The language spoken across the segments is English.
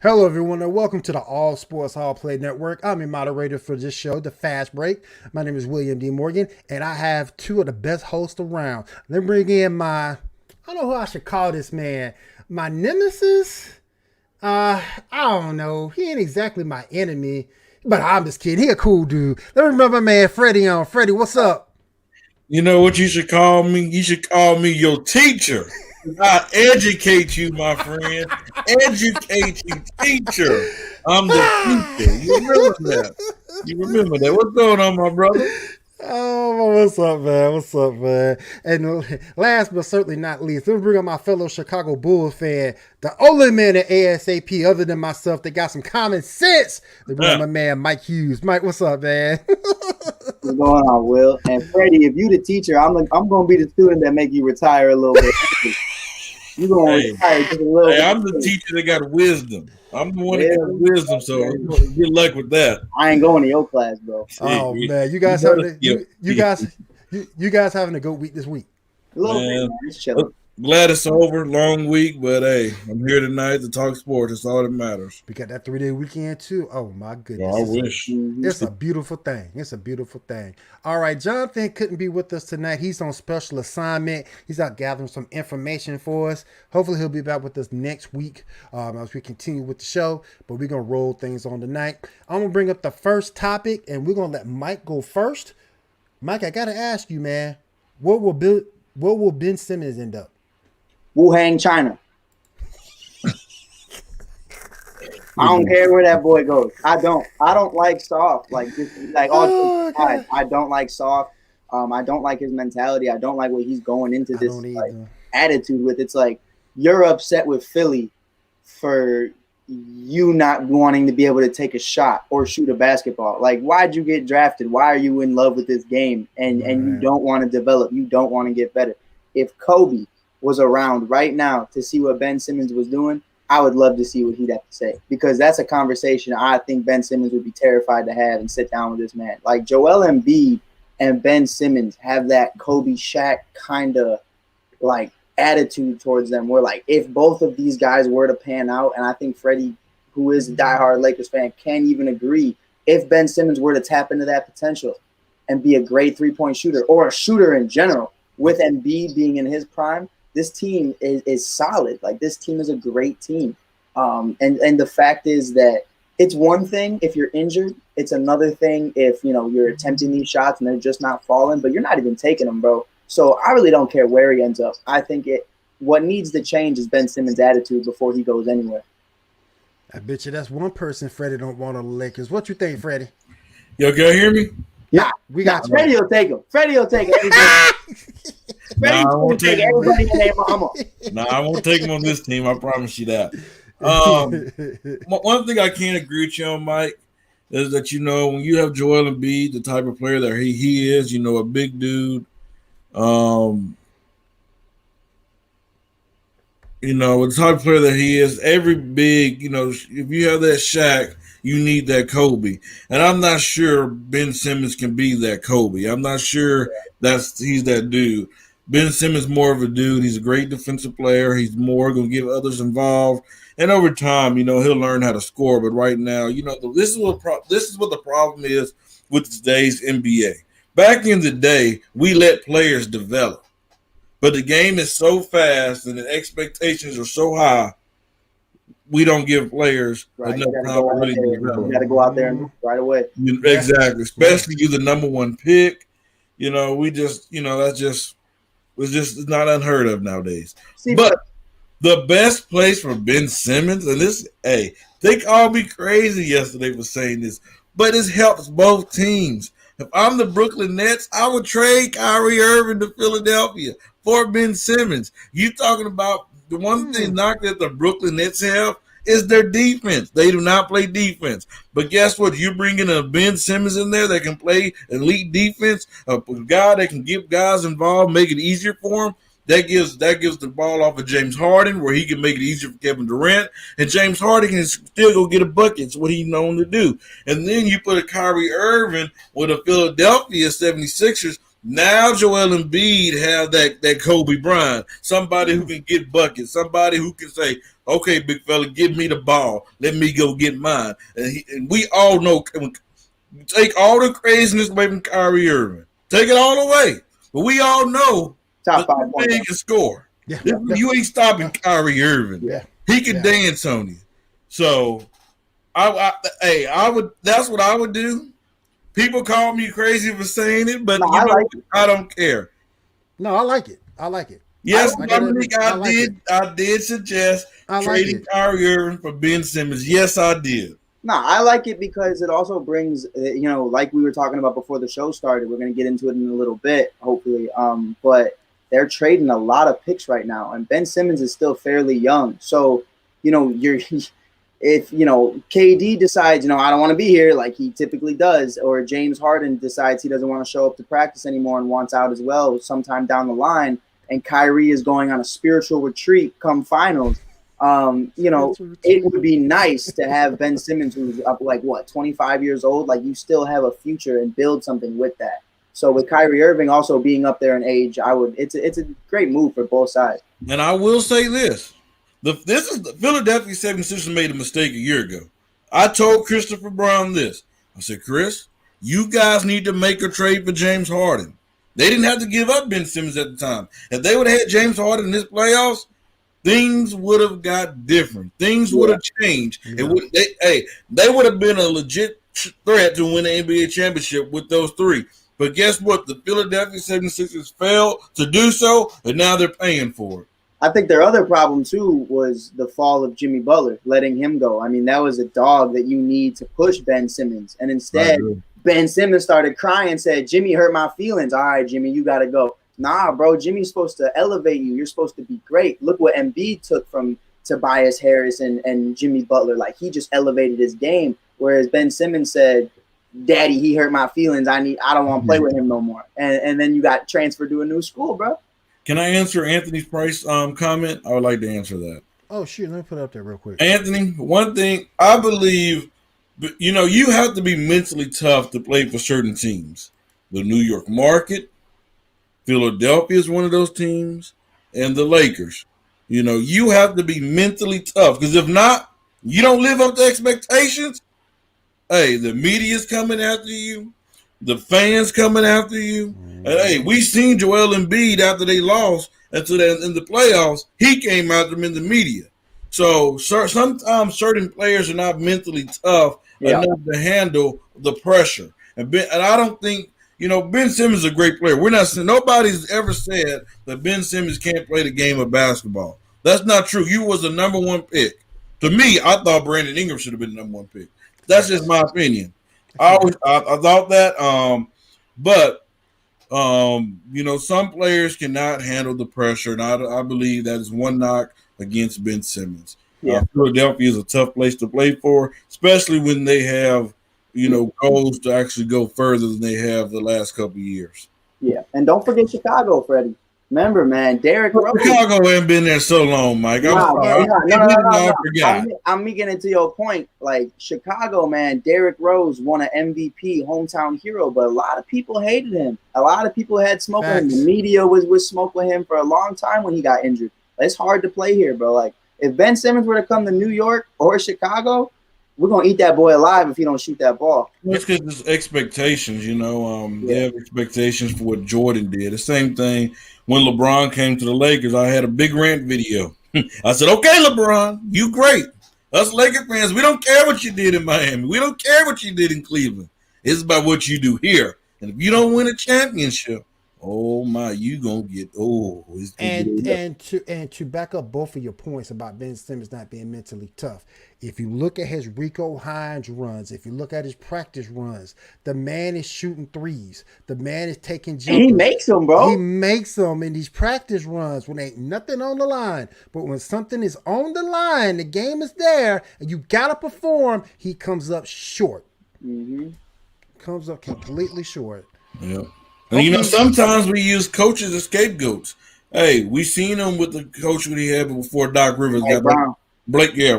Hello, everyone, and welcome to the All Sports All Play Network. I'm your moderator for this show, the Fastbreak. My name is William D. Morgan, and I have two of the best hosts around. Let me bring in I don't know who I should call this man, my nemesis. I don't know. He ain't exactly my enemy, but I'm just kidding. He a cool dude. Let me bring my man Freddie on. Freddie, what's up? You know what you should call me? You should call me your teacher. I educate you, my friend. Educate you, teacher. I'm the teacher. You remember that? You remember that? What's going on, my brother? Oh, what's up, man? What's up, man? And last but certainly not least, let me bring on my fellow Chicago Bulls fan, the only man at ASAP other than myself that got some common sense. Let me bring on my man, Mike Hughes. Mike, what's up, man? What's going on, Will? And Freddie, if you the teacher, I'm going to be the student that make you retire a little bit. You're going to retire just a little bit. I'm the teacher that got wisdom. I'm the one that got wisdom, so good luck with that. I ain't going to your class, bro. Oh man, you guys having a good week this week? A little bit, man. It's chilling. Glad it's over. Long week, but hey, I'm here tonight to talk sports. That's all that matters. We got that 3-day weekend too. Oh my goodness. I wish. It's a beautiful thing. It's a beautiful thing. All right, Jonathan couldn't be with us tonight. He's on special assignment. He's out gathering some information for us. Hopefully he'll be back with us next week as we continue with the show. But we're going to roll things on tonight. I'm going to bring up the first topic, and we're going to let Mike go first. Mike, I got to ask you, man, what will Ben Simmons end up? Wuhan, China. I don't care where that boy goes. I don't like soft. I don't like soft. I don't like his mentality. I don't like what he's going into this attitude with. It's like you're upset with Philly for you not wanting to be able to take a shot or shoot a basketball. Like, why'd you get drafted? Why are you in love with this game? And you don't want to develop. You don't want to get better. If Kobe was around right now to see what Ben Simmons was doing, I would love to see what he'd have to say, because that's a conversation I think Ben Simmons would be terrified to have and sit down with this man. Like, Joel Embiid and Ben Simmons have that Kobe Shaq kind of like attitude towards them, where like if both of these guys were to pan out, and I think Freddie, who is a diehard Lakers fan, can even agree, if Ben Simmons were to tap into that potential and be a great three-point shooter or a shooter in general, with Embiid being in his prime, this team is solid. Like, this team is a great team. And the fact is that it's one thing if you're injured. It's another thing if, you're attempting these shots and they're just not falling, but you're not even taking them, bro. So I really don't care where he ends up. I think what needs to change is Ben Simmons' attitude before he goes anywhere. I bet you that's one person Freddie don't want on the Lakers. What you think, Freddie? Yo, can you hear me? Yeah, we got you. Freddie will take him. Freddie will take everybody. Freddie will take everybody in their mama. I won't take him on this team. I promise you that. One thing I can't agree with you on, Mike, is that, when you have Joel Embiid, the type of player that he is, a big dude, the type of player that he is, every big, if you have that Shaq, you need that Kobe. And I'm not sure Ben Simmons can be that Kobe. I'm not sure he's that dude. Ben Simmons more of a dude. He's a great defensive player. He's more going to get others involved. And over time, he'll learn how to score. But right now, this is what the problem is with today's NBA. Back in the day, we let players develop. But the game is so fast and the expectations are so high, we don't give players enough time to really develop. You got to go out there and right away. Exactly. Especially you're the number one pick. We just, it's not unheard of nowadays. But the best place for Ben Simmons, and they called me crazy yesterday for saying this, but it helps both teams. If I'm the Brooklyn Nets, I would trade Kyrie Irving to Philadelphia for Ben Simmons. You talking about the one thing knock that the Brooklyn Nets have is their defense. They do not play defense. But guess what? You bring in a Ben Simmons in there that can play elite defense, a guy that can get guys involved, make it easier for him. That gives the ball off of James Harden, where he can make it easier for Kevin Durant, and James Harden can still go get a bucket. It's what he's known to do. And then you put a Kyrie Irving with a Philadelphia 76ers. Now Joel Embiid have that Kobe Bryant, somebody who can get buckets, somebody who can say, Okay, big fella, give me the ball. Let me go get mine. And we all know, take all the craziness away from Kyrie Irving. Take it all away. But we all know Top that 5 the man can score. Yeah. You ain't stopping Kyrie Irving. Yeah. He can dance on you. So, I would. That's what I would do. People call me crazy for saying it, but I don't care. No, I like it. I like it. Yes, Dominique, I did suggest trading Kyrie Irving for Ben Simmons. Yes, I did. No, I like it because it also brings, like we were talking about before the show started. We're going to get into it in a little bit, hopefully. But they're trading a lot of picks right now, and Ben Simmons is still fairly young. So, if KD decides, I don't want to be here like he typically does, or James Harden decides he doesn't want to show up to practice anymore and wants out as well sometime down the line, and Kyrie is going on a spiritual retreat come finals, it would be nice to have Ben Simmons, who's up 25 years old. Like, you still have a future and build something with that. So with Kyrie Irving also being up there in age, it's a great move for both sides. And I will say this. The Philadelphia 76ers made a mistake a year ago. I told Christopher Brown this. I said, Chris, you guys need to make a trade for James Harden. They didn't have to give up Ben Simmons at the time. If they would have had James Harden in this playoffs, things would have got different. Things would have changed. Yeah. They would have been a legit threat to win the NBA championship with those three. But guess what? The Philadelphia 76ers failed to do so, and now they're paying for it. I think their other problem, too, was the fall of Jimmy Butler, letting him go. I mean, that was a dog that you need to push Ben Simmons. And instead, Ben Simmons started crying and said, Jimmy hurt my feelings. All right, Jimmy, you got to go. Nah, bro, Jimmy's supposed to elevate you. You're supposed to be great. Look what Embiid took from Tobias Harris and Jimmy Butler. Like, he just elevated his game. Whereas Ben Simmons said, Daddy, he hurt my feelings. I don't want to play with him no more. And then you got transferred to a new school, bro. Can I answer Anthony's Price comment? I would like to answer that. Oh, shoot. Let me put it up there real quick. Anthony, one thing, I believe, you have to be mentally tough to play for certain teams. The New York market, Philadelphia is one of those teams, and the Lakers. You have to be mentally tough, because if not, you don't live up to expectations. Hey, the media's coming after you. The fans coming after you. And hey, we seen Joel Embiid after they lost in the playoffs. He came after them in the media. So sometimes certain players are not mentally tough enough to handle the pressure. And I don't think, Ben Simmons is a great player. Nobody's ever said that Ben Simmons can't play the game of basketball. That's not true. You was the number one pick. To me, I thought Brandon Ingram should have been the number one pick. That's just my opinion. I thought that, but some players cannot handle the pressure, and I believe that is one knock against Ben Simmons. Yeah. Philadelphia is a tough place to play for, especially when they have, goals to actually go further than they have the last couple of years. Yeah, and don't forget Chicago, Freddie. Remember, man, Derrick Rose. Chicago ain't been there so long, Mike. I'm making it to your point. Like, Chicago, man, Derrick Rose won an MVP, hometown hero, but a lot of people hated him. A lot of people had smoke with him. The media was smoke with him for a long time when he got injured. It's hard to play here, bro. Like, if Ben Simmons were to come to New York or Chicago, we're going to eat that boy alive if he don't shoot that ball. That's because there's expectations, They have expectations for what Jordan did. The same thing when LeBron came to the Lakers. I had a big rant video. I said, okay, LeBron, you great. Us Laker fans, we don't care what you did in Miami. We don't care what you did in Cleveland. It's about what you do here. And if you don't win a championship, oh my, you gonna get and to back up both of your points about Ben Simmons not being mentally tough. If you look at his Rico Hines runs, if you look at his practice runs, the man is shooting threes. The man is taking jumpers. He makes them, bro. He makes them in these practice runs when ain't nothing on the line. But when something is on the line, the game is there, and you gotta perform, he comes up short. Mm-hmm. Comes up completely short. Yeah. And sometimes we use coaches as scapegoats. Hey, we seen him with the coach that he had before Doc Rivers got Brown.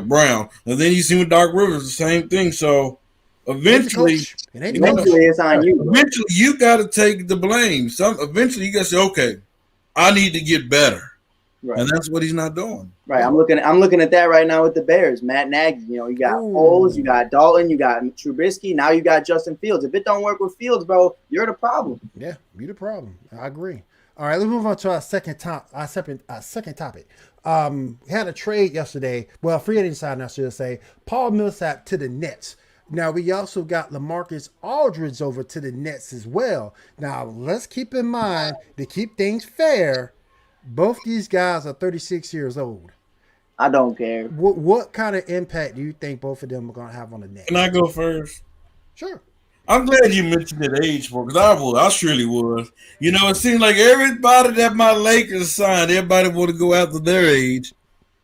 Brown. And then you see with Doc Rivers the same thing. So eventually it's on you. Eventually you got to take the blame. Eventually you got to say, okay, I need to get better. Right. And that's what he's not doing. Right. I'm looking at that right now with the Bears. Matt Nagy. You know, you got Foles, you got Dalton, you got Trubisky. Now you got Justin Fields. If it don't work with Fields, bro, you're the problem. Yeah, you're the problem. I agree. All right, let's move on to our second topic. We had a trade yesterday. Well, free agent signing, I should say. Paul Millsap to the Nets. Now, we also got Lamarcus Aldridge over to the Nets as well. Now, let's keep in mind, to keep things fair, both these guys are 36 years old. I don't care. What kind of impact do you think both of them are going to have on the Nets? Can I go first? Sure. I'm glad you mentioned that age for because I surely was. You know, it seemed like everybody that my Lakers signed, everybody want to go after their age.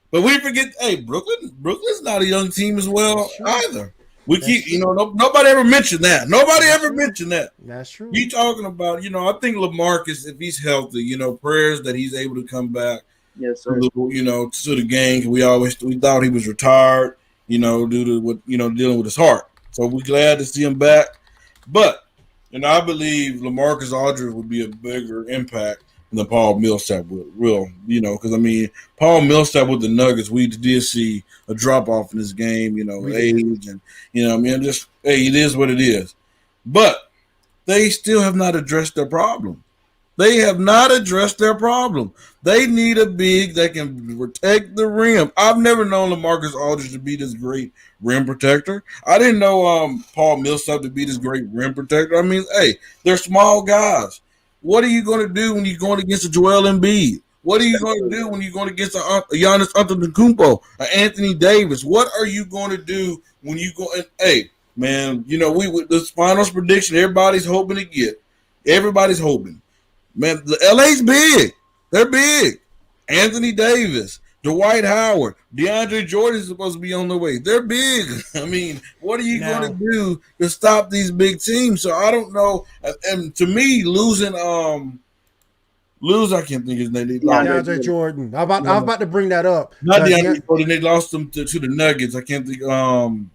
But we forget, hey, Brooklyn's not a young team as well either. Nobody ever mentioned that. Nobody ever mentioned that. That's true. You talking about, I think Lamarcus, if he's healthy, prayers that he's able to come back. Yes, sir. To the game. We thought he was retired, due to what, dealing with his heart. So we're glad to see him back. But, I believe Lamarcus Aldridge would be a bigger impact than Paul Millsap will, because, Paul Millsap with the Nuggets, we did see a drop-off in his game, age and, it is what it is. But they still have not addressed their problem. They have not addressed their problem. They need a big that can protect the rim. I've never known Lamarcus Aldridge to be this great rim protector. I didn't know Paul Millsap to be this great rim protector. They're small guys. What are you going to do when you're going against a Joel Embiid? What are you going to do when you're going against a Giannis Antetokounmpo, a Anthony Davis? What are you going to do when you go? Hey, man, this finals prediction, everybody's hoping to get. Everybody's hoping. Man, the LA's big. They're big. Anthony Davis, Dwight Howard, Deandre Jordan is supposed to be on the way. They're big. What are you going to do to stop these big teams? So I don't know. And to me, losing I can't think his name. DeAndre Jordan. I'm about to bring that up. Not DeAndre Jordan. They lost him to the Nuggets. I can't think. Green.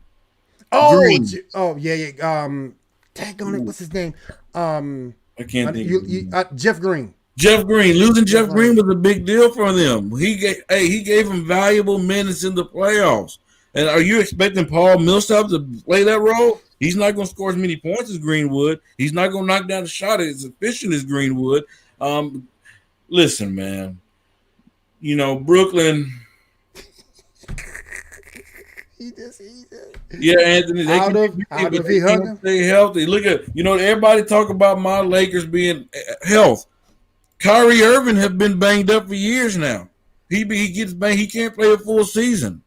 Tag on it. What's his name? I can't think. Jeff Green. Jeff Green. Losing Jeff Green was a big deal for them. He gave him valuable minutes in the playoffs. And are you expecting Paul Millsap to play that role? He's not going to score as many points as Greenwood. He's not going to knock down the shot as efficient as Greenwood. Listen, man. Brooklyn. Yeah, Anthony. They can stay healthy. Look at everybody talk about my Lakers being health. Kyrie Irving have been banged up for years now. He gets banged. He can't play a full season.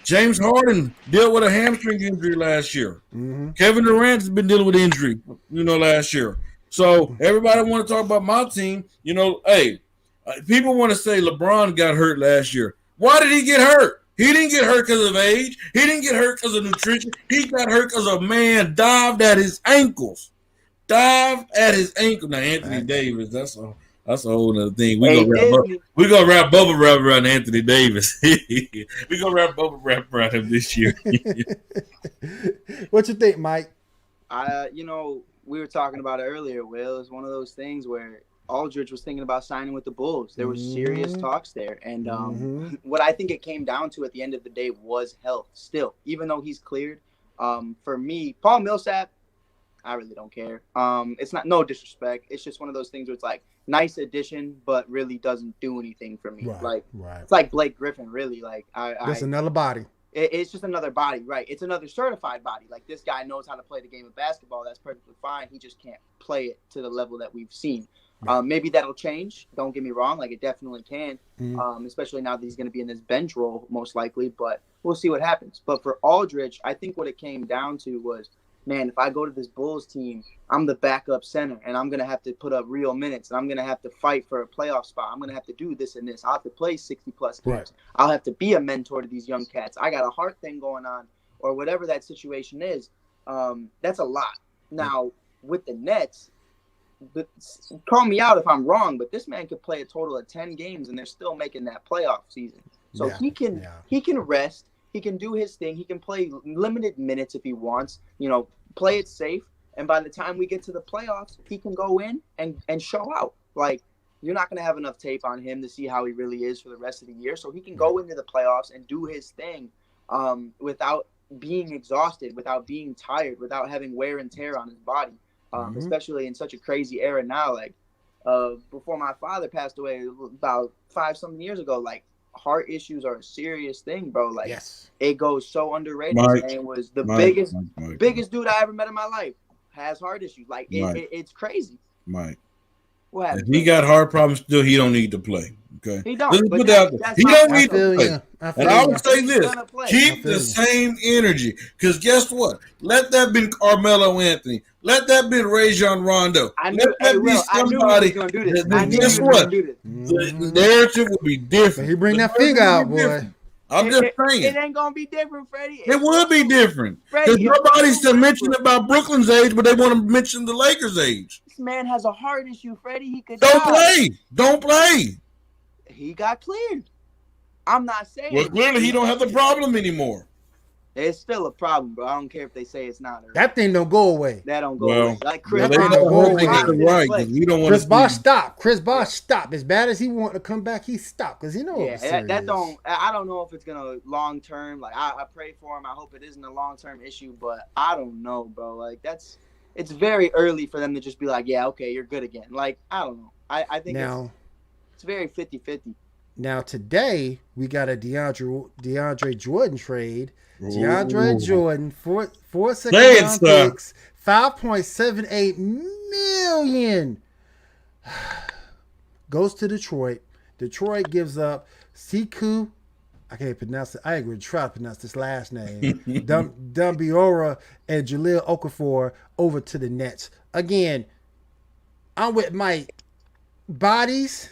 James Harden dealt with a hamstring injury last year. Mm-hmm. Kevin Durant has been dealing with injury, last year. So everybody want to talk about my team. People want to say LeBron got hurt last year. Why did he get hurt? He didn't get hurt because of age. He didn't get hurt because of nutrition. He got hurt because a man dived at his ankles. Now, Anthony Davis, that's a whole other thing. We're gonna wrap bubble wrap around Anthony Davis. We're gonna wrap bubble wrap around him this year. What you think, Mike? We were talking about it earlier, Will. It's one of those things where Aldridge was thinking about signing with the Bulls. There was serious talks there. And what I think it came down to at the end of the day was health still, even though he's cleared. For me, Paul Millsap, I really don't care. It's not no disrespect. It's just one of those things where it's like nice addition, but really doesn't do anything for me. Right. It's like Blake Griffin, really. Like it's another body. It's just another body, right? It's another certified body. Like this guy knows how to play the game of basketball. That's perfectly fine. He just can't play it to the level that we've seen. Maybe that'll change. Don't get me wrong. Like it definitely can, especially now that he's going to be in this bench role most likely. But we'll see what happens. But for Aldridge, I think what it came down to was, man, if I go to this Bulls team, I'm the backup center, and I'm going to have to put up real minutes, and I'm going to have to fight for a playoff spot. I'm going to have to do this and this. I'll have to play 60-plus games. Right. I'll have to be a mentor to these young cats. I got a heart thing going on, or whatever that situation is. That's a lot. Now, with the Nets, call me out if I'm wrong, but this man could play a total of 10 games, and they're still making that playoff season. So he can rest. He can do his thing. He can play limited minutes if he wants, play it safe. And by the time we get to the playoffs, he can go in and show out. Like, you're not going to have enough tape on him to see how he really is for the rest of the year. So he can go into the playoffs and do his thing without being exhausted, without being tired, without having wear and tear on his body, especially in such a crazy era now. Like before my father passed away about 5-something years ago, like heart issues are a serious thing, bro. Like it goes so underrated. And was the biggest dude I ever met in my life. Has heart issues. Like it's crazy. Mike. If he got heart problems still, he don't need to play. Okay. He don't. He don't need to play. And I would say this: keep the same energy. Because guess what? Let that be Carmelo Anthony. Let that be Rajon Rondo. Let that be somebody. Guess what? The narrative will be different. He bring that figure out, boy. I'm just saying. It ain't gonna be different, Freddie. It will be different. Because nobody's to mention about Brooklyn's age, but they want to mention the Lakers' age. This man has a heart issue, Freddie. He could Don't play. He got cleared. I'm not saying. Well, clearly he don't have the problem anymore. It's still a problem, bro. I don't care if they say it's not. That thing don't go away. That don't go away. Like Chris Bosh stopped. Chris Bosh stopped. As bad as he wanted to come back, he stopped because he knows. I don't know if it's gonna long term. Like I pray for him. I hope it isn't a long term issue, but I don't know, bro. Like it's very early for them to just be like, yeah, okay, you're good again. Like I don't know. I think it's very 50-50. Now today we got a Deandre Jordan trade. Deandre Jordan, 4 second-round picks, $5.78 million. Goes to Detroit. Detroit gives up Siku. I can't pronounce it. I ain't going to try to pronounce this last name. Dumbiora and Jahlil Okafor over to the Nets. Again, I'm with Mike. Bodies,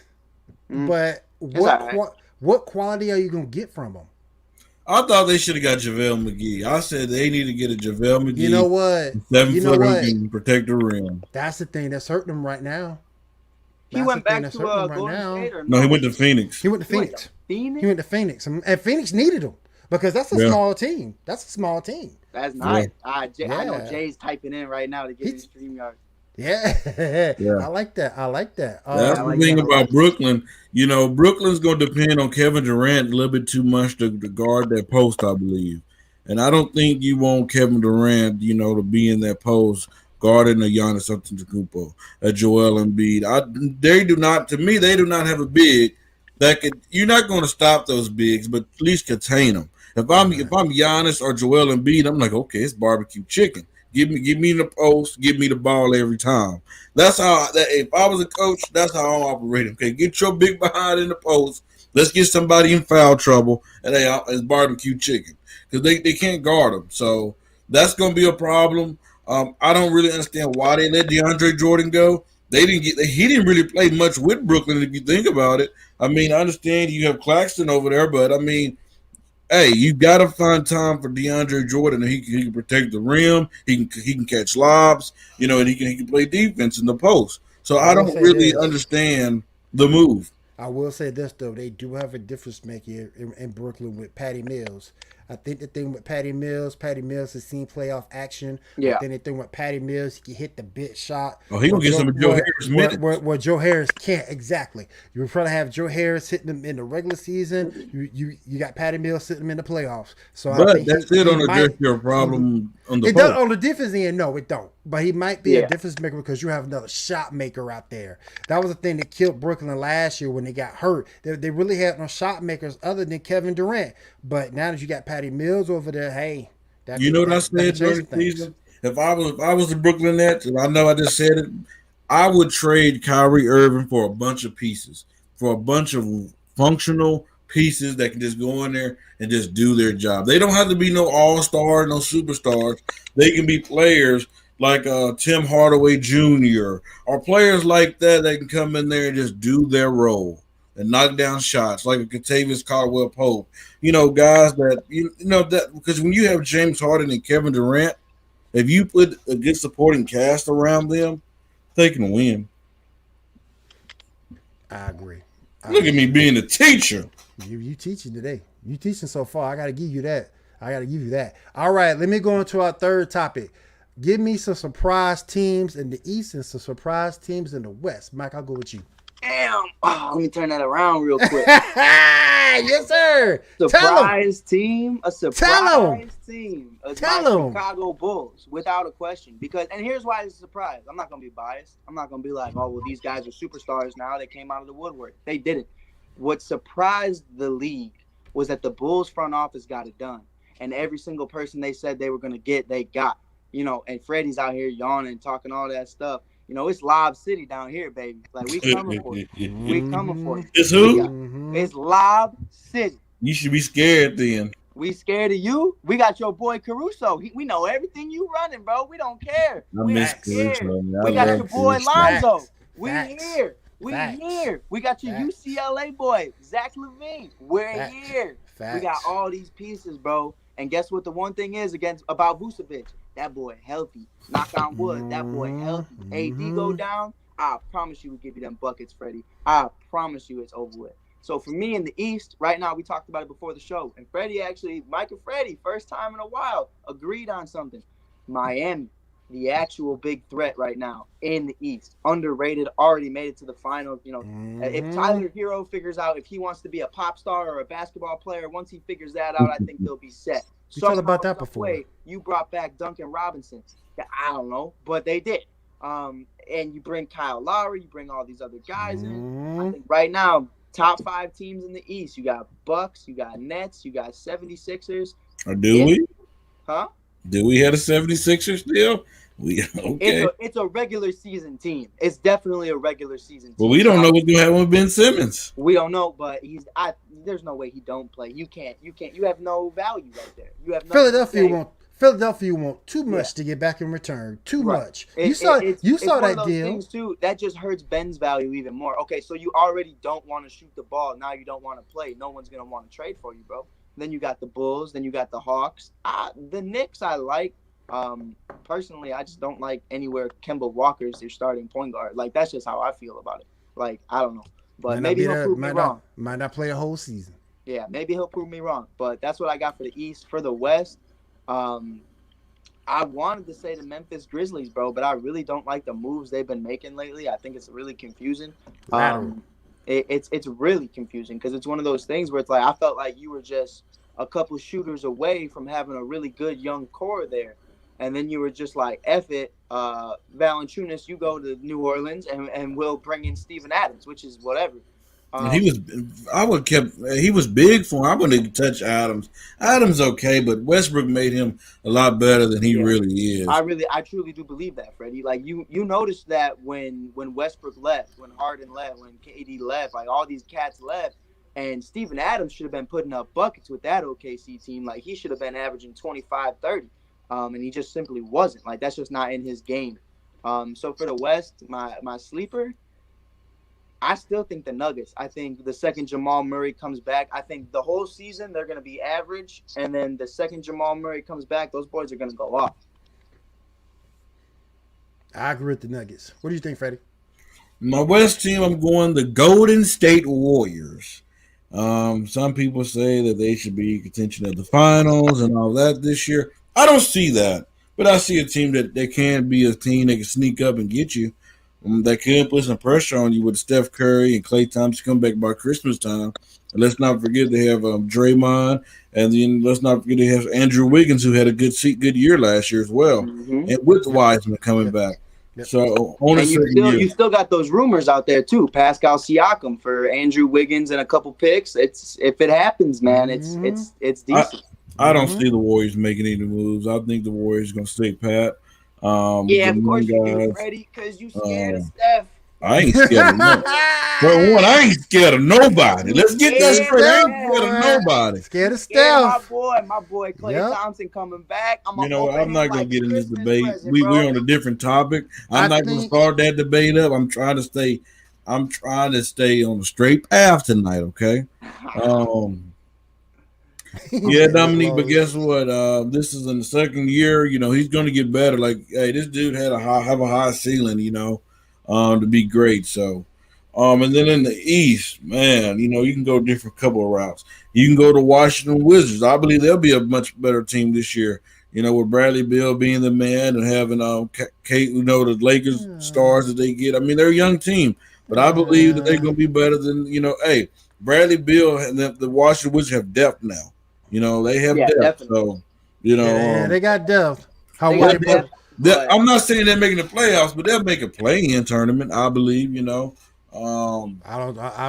but what quality are you going to get from them? I thought they should have got JaVale McGee. I said they need to get a JaVale McGee. You know what? 7-foot and protect the rim. That's the thing that's hurting him right now. He went back to Golden State, or no? He went to Phoenix. He went to Phoenix, and Phoenix needed him because that's a small team. That's That's nice. I know Jay's typing in right now to get his StreamYard. Yeah. I like that. That's the thing about Brooklyn. You know, Brooklyn's going to depend on Kevin Durant a little bit too much to guard that post, I believe. And I don't think you want Kevin Durant, to be in that post guarding a Giannis Antetokounmpo, a Joel Embiid. They do not have a big that could. You're not going to stop those bigs, but at least contain them. If I'm Giannis or Joel Embiid, I'm like, okay, it's barbecue chicken. Give me the post. Give me the ball every time. That's how. If I was a coach, that's how I'm operating. Okay, get your big behind in the post. Let's get somebody in foul trouble, and it's barbecue chicken because they can't guard them. So that's going to be a problem. I don't really understand why they let DeAndre Jordan go. He didn't really play much with Brooklyn if you think about it. I mean, I understand you have Claxton over there, but I mean. Hey, you got to find time for DeAndre Jordan. He can protect the rim. He can catch lobs, and he can play defense in the post. So I don't really understand the move. I will say this, though. They do have a difference maker in Brooklyn with Patty Mills. I think the thing with Patty Mills has seen playoff action. Yeah. I think the thing with Patty Mills, he can hit the bit shot. Oh, he going to get some of Joe Harris minutes. Where Joe Harris can't, exactly. You would probably have Joe Harris hitting him in the regular season. You got Patty Mills sitting him in the playoffs. So but I think that's it on address your problem on the It does on the defense end, no, it don't. But he might be a difference maker because you have another shot maker out there. That was the thing that killed Brooklyn last year when they got hurt. They really had no shot makers other than Kevin Durant. But now that you got Patty Mills over there, hey, what I said during the season? If I was the Brooklyn Nets, and I know I just said it, I would trade Kyrie Irving for a bunch of pieces, for a bunch of functional pieces that can just go in there and just do their job. They don't have to be no all-star, no superstars. They can be players like Tim Hardaway Jr. or players like that can come in there and just do their role and knock down shots like a Kentavious Caldwell-Pope. Guys that because when you have James Harden and Kevin Durant, if you put a good supporting cast around them, they can win. I agree. Look at me being a teacher. You teaching today. You teaching so far. I got to give you that. All right, let me go into our third topic. Give me some surprise teams in the East and some surprise teams in the West. Mike, I'll go with you. Damn. Oh, let me turn that around real quick. Yes, sir. Surprise team. A surprise team. It's my Chicago Bulls, without a question. And here's why it's a surprise. I'm not going to be biased. I'm not going to be like, oh, well, these guys are superstars now. They came out of the woodwork. They didn't. What surprised the league was that the Bulls front office got it done. And every single person they said they were going to get, they got. You know, and Freddie's out here yawning, talking all that stuff. You know, it's Lob City down here, baby. Like, we coming for you. We coming for you. It's who? It's Lob City. You should be scared then. We scared of you? We got your boy Caruso. We know everything you running, bro. We don't care. We miss Caruso. We got your boy Lonzo. We here. We here. We got your UCLA boy, Zach LaVine. We're here. We got all these pieces, bro. And guess what the one thing is about Vucevic? That boy healthy. Knock on wood. That boy healthy. AD go down, I promise you we give you them buckets, Freddie. I promise you it's over with. So for me in the East, right now, we talked about it before the show. And Freddie Mike and Freddie, first time in a while, agreed on something. Miami, the actual big threat right now in the East. Underrated, already made it to the finals. You know, if Tyler Hero figures out if he wants to be a pop star or a basketball player, once he figures that out, I think they'll be set. We talked about that before. You brought back Duncan Robinson. I don't know, but they did. And you bring Kyle Lowry, you bring all these other guys in. I think right now, top 5 teams in the East. You got Bucks, you got Nets, you got 76ers. Or do we? Huh? Do we have a 76ers still? Okay. It's a regular season team. It's definitely a regular season team. Well, we don't know what's going to happen with Ben Simmons. We don't know, but there's no way he don't play. You have no value right there. You have no Philadelphia want too much to get back in return. Too much. You saw that deal. Things too, that just hurts Ben's value even more. Okay, so you already don't want to shoot the ball. Now you don't want to play. No one's going to want to trade for you, bro. Then you got the Bulls. Then you got the Hawks. The Knicks I like. Personally, I just don't like anywhere Kemba Walker's their starting point guard. Like, that's just how I feel about it. Like, I don't know. But maybe he'll prove me wrong. Might not play a whole season. Yeah, maybe he'll prove me wrong. But that's what I got for the East. For the West, I wanted to say the Memphis Grizzlies, bro, but I really don't like the moves they've been making lately. I think it's really confusing. It's really confusing because it's one of those things where it's like I felt like you were just a couple shooters away from having a really good young core there. And then you were just like, F it, Valanciunas, you go to New Orleans and we'll bring in Steven Adams, which is whatever. He was big for him. I wouldn't touch Adams. Adams okay, but Westbrook made him a lot better than he really is. I truly do believe that, Freddie. Like you noticed that when Westbrook left, when Harden left, when KD left, like all these cats left, and Steven Adams should have been putting up buckets with that OKC team. Like he should have been averaging 25, 30. And he just simply wasn't. Like that's just not in his game. So for the West, my sleeper, I still think the Nuggets. I think the second Jamal Murray comes back, I think the whole season they're going to be average. And then the second Jamal Murray comes back, those boys are going to go off. I agree with the Nuggets. What do you think, Freddie? My West team, I'm going the Golden State Warriors. Some people say that they should be in contention of the finals and all that this year. I don't see that, but I see a team that can be a team that can sneak up and get you. That can put some pressure on you with Steph Curry and Klay Thompson come back by Christmas time. And let's not forget they have Draymond, and then let's not forget they have Andrew Wiggins, who had a good year last year as well, and with Wiseman coming back. Yep. So you still got those rumors out there too. Pascal Siakam for Andrew Wiggins and a couple picks. If it happens, man, it's decent. I don't see the Warriors making any moves. I think the Warriors are going to stay pat. Of course you do, Freddie, because you scared of Steph. I ain't scared of nobody. For one, I ain't scared of nobody. Let's get that straight. I ain't scared of nobody. Scared of Steph. My boy Klay Thompson coming back. I'm not going to get in this debate. We're on a different topic. I'm not going to start that debate up. I'm trying to stay on the straight path tonight, okay? Yeah, Dominique, but guess what? This is in the second year. You know, he's going to get better. Like, hey, this dude have a high ceiling, you know, to be great. So, and then in the East, man, you know, you can go different couple of routes. You can go to Washington Wizards. I believe they'll be a much better team this year. You know, with Bradley Beal being the man and having Kate, you know, the Lakers stars that they get. I mean, they're a young team. But I believe that they're going to be better than, hey, Bradley Beal and the Washington Wizards have depth now. They have depth. Definitely. So, they got depth. I'm not saying they're making the playoffs, but they'll make a play-in tournament, I believe, I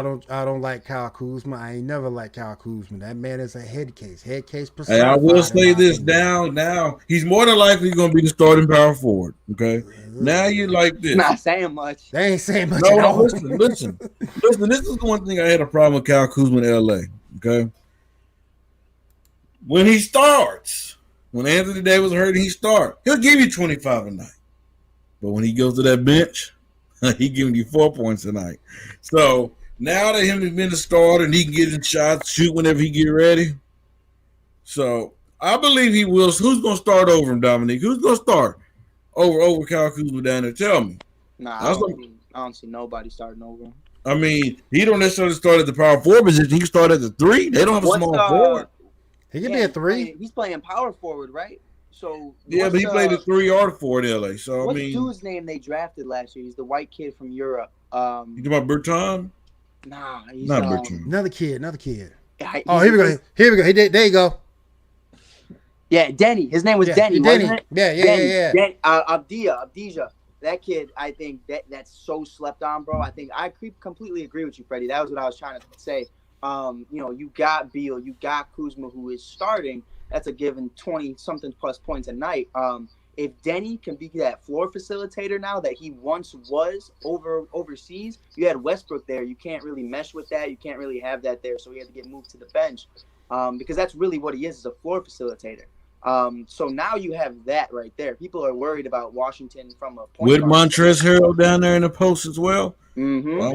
don't like Kyle Kuzma. I ain't never liked Kyle Kuzma. That man is a head case. Hey, I will say this now. He's more than likely going to be the starting power forward. Okay. Now you like this. Not saying much. They ain't saying much. No, listen. This is the one thing I had a problem with Kyle Kuzma in LA. Okay. When he starts, when Anthony Davis hurt, he'll give you 25 a night. But when he goes to that bench, he giving you 4 points a night. So now that him has been the starter and he can get in shots, shoot whenever he get ready. So I believe he will. Who's going to start over him, Dominique? Who's going to start over Kyle Kuzma down there? Tell me. Nah, I don't see nobody starting over him. I mean, he don't necessarily start at the power forward position. He can start at the 3. They don't have a small forward. He can be a 3. He's playing power forward, right? So but he played a 3 or 4 in LA. So what's the dude's name they drafted last year? He's the white kid from Europe. You talking about Berton? Nah, he's not Berton. Another kid. Here we go. There you go. Yeah, Denny. His name was Denny. Wasn't it? Yeah. Abdija. That kid, I think that's so slept on, bro. I think I completely agree with you, Freddie. That was what I was trying to say. You got Beal, you got Kuzma, who is starting. That's a given 20-something plus points a night. If Denny can be that floor facilitator now that he once was overseas, you had Westbrook there. You can't really mesh with that. You can't really have that there. So he had to get moved to the bench because that's really what he is a floor facilitator. So now you have that right there. People are worried about Washington from a point. With Montrezl Harrell down there in the post as well. Mm-hmm. Well,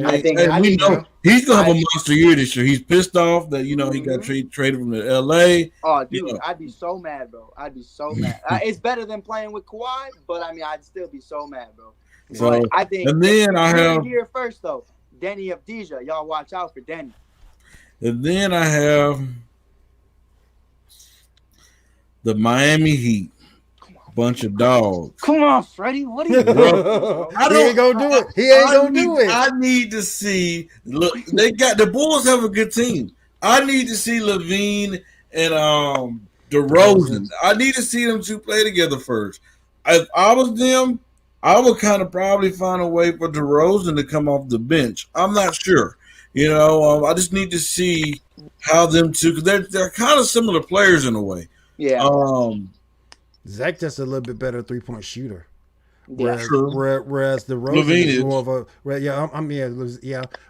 we know he's gonna have a monster year this year. He's pissed off that he got traded from the LA. Oh, dude, I'd be so mad, bro. I'd be so mad. It's better than playing with Kawhi, but I mean, I'd still be so mad, bro. So I think. And then I have here first though, Denny Abdija. Y'all watch out for Denny. And then I have the Miami Heat. Bunch of dogs. Come on, Freddie. What are you doing? He ain't gonna do it. He ain't gonna do it. I need to see. Look, the Bulls have a good team. I need to see Levine and DeRozan. I need to see them two play together first. If I was them, I would kind of probably find a way for DeRozan to come off the bench. I'm not sure. I just need to see how them two, because they're kind of similar players in a way. Yeah. Zach just a little bit better 3-point shooter. Yeah, Whereas the Levine is more of a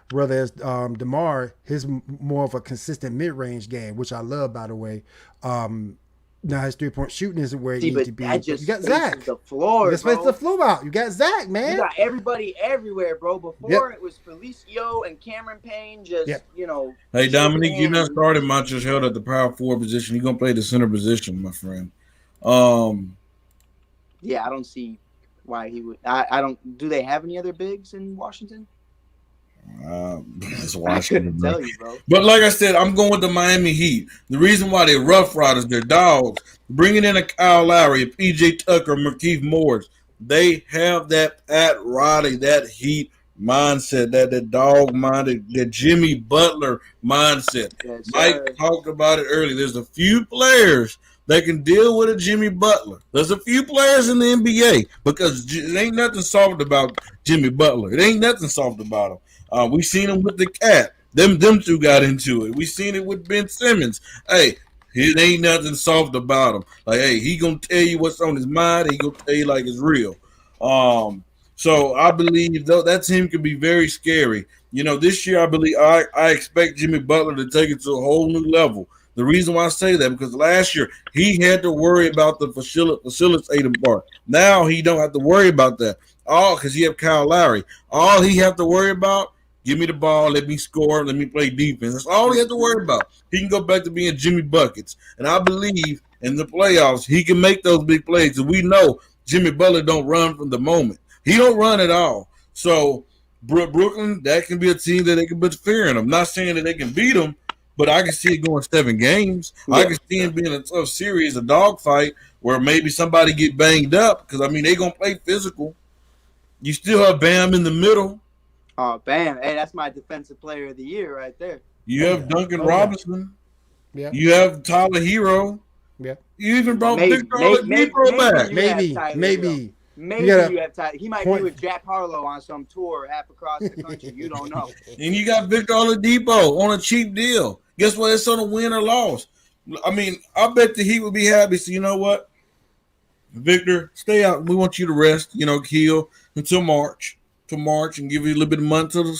Whereas DeMar, his more of a consistent mid-range game, which I love, by the way. Now his 3-point shooting isn't where it needs to be. You got Zach. The floor, you space the floor out. You got Zach, man. You got everybody everywhere, bro. Before it was Felicio and Cameron Payne. Hey, Dominique, you're not starting Montrezl Harrell at the power forward position. You're gonna play the center position, my friend. Yeah, I don't see why he would. I don't. Do they have any other bigs in Washington? It's Washington. I couldn't tell you, bro. But like I said, I'm going with the Miami Heat. The reason why they're rough riders, they're dogs. Bringing in a Kyle Lowry, a PJ Tucker, Markieff Morris, they have that Pat Riley, that Heat mindset, that dog minded, that Jimmy Butler mindset. Yes, Mike talked about it earlier. There's a few players that can deal with a Jimmy Butler. There's a few players in the NBA because it ain't nothing soft about Jimmy Butler. It ain't nothing soft about him. We seen him with the Cat. Them two got into it. We seen it with Ben Simmons. Hey, it ain't nothing soft about him. Like, hey, he gonna tell you what's on his mind. He gonna tell you like it's real. So I believe that team can be very scary. This year I expect Jimmy Butler to take it to a whole new level. The reason why I say that, because last year he had to worry about the facilitating part. Now he don't have to worry about that. Because he have Kyle Lowry. All he have to worry about, give me the ball, let me score, let me play defense. That's all he has to worry about. He can go back to being Jimmy Buckets. And I believe in the playoffs he can make those big plays. And we know Jimmy Butler don't run from the moment. He don't run at all. So Brooklyn, that can be a team that they can put fear in them. I'm not saying that they can beat them, but I can see it going 7 games. Yeah. I can see it being a tough series, a dogfight, where maybe somebody get banged up because, they're going to play physical. You still have Bam in the middle. Oh, bam. Hey, that's my defensive player of the year right there. You have Duncan Robinson. Yeah. You have Tyler Hero. Yeah. You even brought Maybe Victor Oladipo back. Maybe. Maybe you have Tyler. He might be with Jack Harlow on some tour half across the country. You don't know. And you got Victor Oladipo on a cheap deal. Guess what? It's on a win or loss. I mean, I bet the Heat would be happy. So you know what? Victor, stay out. We want you to rest, heal until March. And give you a little bit of money till the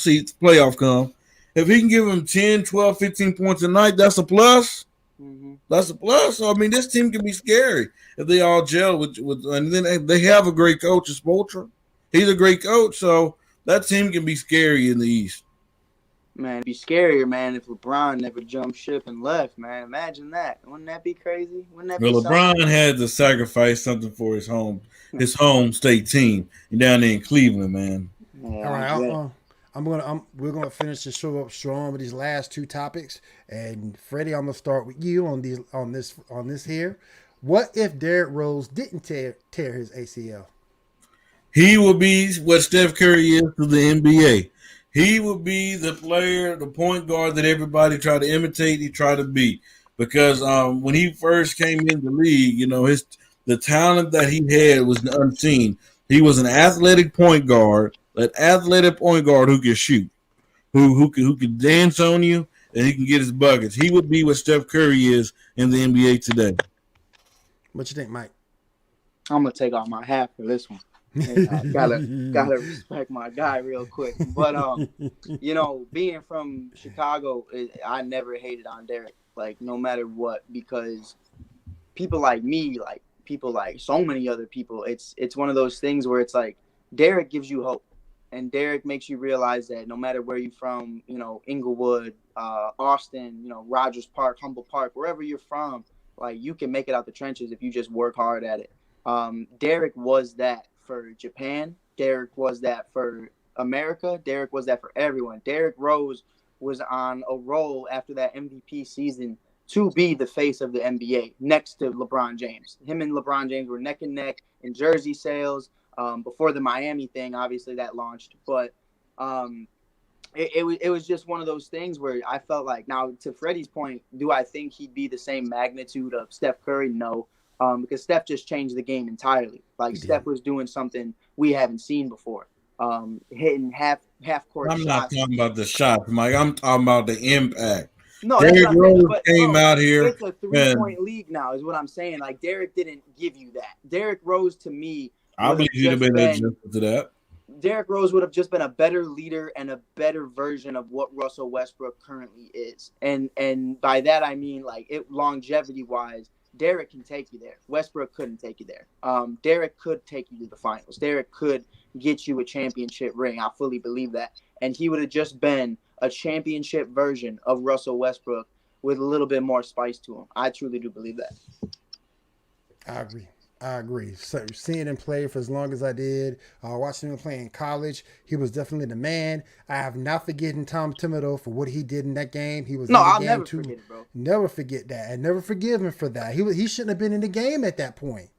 playoff come. If he can give him 10, 12, 15 points a night, that's a plus. Mm-hmm. That's a plus. So, I mean, this team can be scary if they all gel with and then they have a great coach, Spoelstra. He's a great coach, so that team can be scary in the East. Man, it'd be scarier, man, if LeBron never jumped ship and left, man. Imagine that. Wouldn't that be crazy? Wouldn't that be LeBron had to sacrifice something for his home state team down there in Cleveland, man. Yeah, all right, we're gonna finish the show up strong with these last two topics. And Freddie, I'm gonna start with you on this here. What if Derrick Rose didn't tear his ACL? He will be what Steph Curry is to the NBA. He will be the player, the point guard that everybody tried to imitate. He tried to be, because when he first came in the league, the talent that he had was unseen. He was an athletic point guard. An athletic point guard who can shoot, who can dance on you, and he can get his buckets. He would be what Steph Curry is in the NBA today. What you think, Mike? I'm gonna take off my hat for this one. Gotta respect my guy real quick. But being from Chicago, I never hated on Derrick, like no matter what, because people like me, like people like so many other people, it's one of those things where it's like Derrick gives you hope. And Derrick makes you realize that no matter where you're from, Inglewood, Austin, Rogers Park, Humboldt Park, wherever you're from, like you can make it out the trenches if you just work hard at it. Derrick was that for Japan. Derrick was that for America. Derrick was that for everyone. Derrick Rose was on a roll after that MVP season to be the face of the NBA next to LeBron James. Him and LeBron James were neck and neck in jersey sales. Before the Miami thing, obviously that launched, but it was just one of those things where I felt like, now to Freddie's point, do I think he'd be the same magnitude of Steph Curry? No, because Steph just changed the game entirely. Like Steph was doing something we haven't seen before, hitting half court shots. I'm not talking about the shots, Mike. I'm talking about the impact. No, Derrick Rose came out here. It's a 3-point league now, is what I'm saying. Like Derrick didn't give you that. Derrick Rose, to me, I believe you'd have been adjusted to that. Derrick Rose would have just been a better leader and a better version of what Russell Westbrook currently is. And by that I mean, like, longevity wise, Derrick can take you there. Westbrook couldn't take you there. Derrick could take you to the finals. Derrick could get you a championship ring. I fully believe that. And he would have just been a championship version of Russell Westbrook with a little bit more spice to him. I truly do believe that. I agree. So seeing him play for as long as I did, watching him play in college, he was definitely the man. I have not forgotten Tom Thibodeau for what he did in that game. He was I'll never forget it, bro. Never forget that, and never forgive him for that. He shouldn't have been in the game at that point.